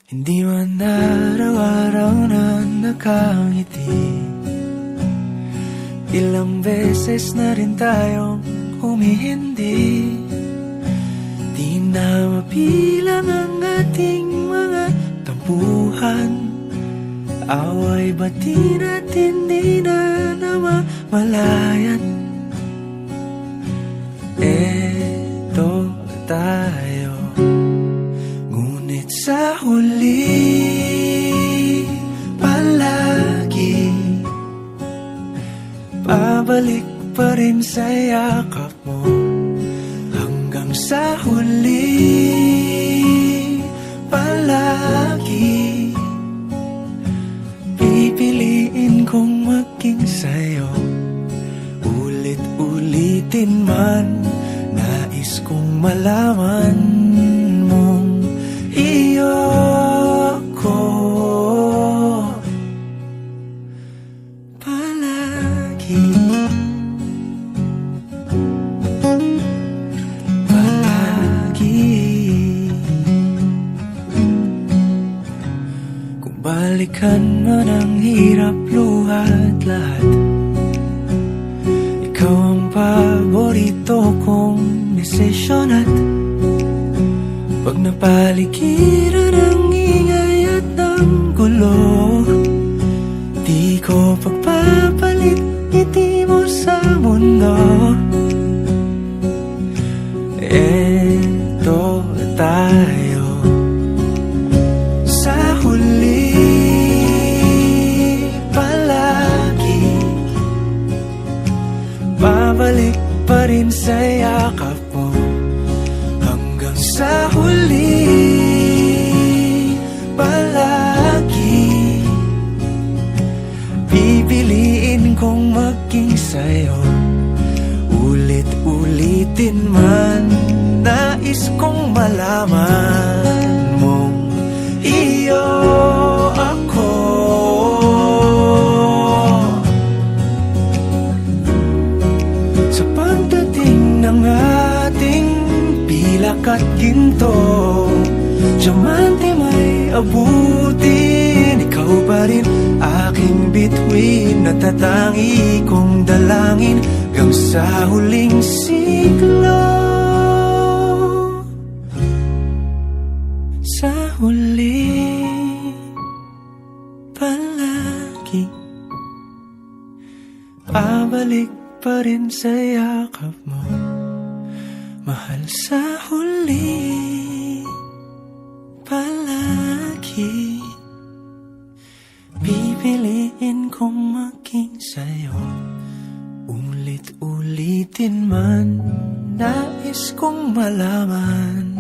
Hindi man araw-araw na nakangiti, ilang beses na rin tayong humihindi. Di na mapilang ang ating mga tampuhan, away bati natin di na namamalayan. Eto tayo, ngunit sa huli palagi babalik pa rin sa yakap mo. Hanggang sa huli palagi pipiliin kong maging sa'yo. Ulit-ulitin man, nais kong malaman mong iyo ko palagi. Kung balikan man ang hirap, luha at lahat, ikaw ang paborito kong desisyon. At pag napaligiran ang ingay at ang gulo, di ko pagpapalit ngiti mo sa mundo. Eto tayo, sa huli palagi babalik pa rin sa yakap mo. Hanggang sa huli palagi pipiliin kong maging sa'yo. Ulit-ulitin man, nais kong malaman mong iyo ako. Sa pagdating ng ating pilak at ginto, diamante may abutin, ikaw pa rin aking bituin, natatangi kong dalangin hanggang sa huling siglo. Sa huli palagi babalik pa rin sa yakap mo, mahal. Sa huli palagi pipiliin kong maging sa'yo. Ulit-ulitin man, nais kong malaman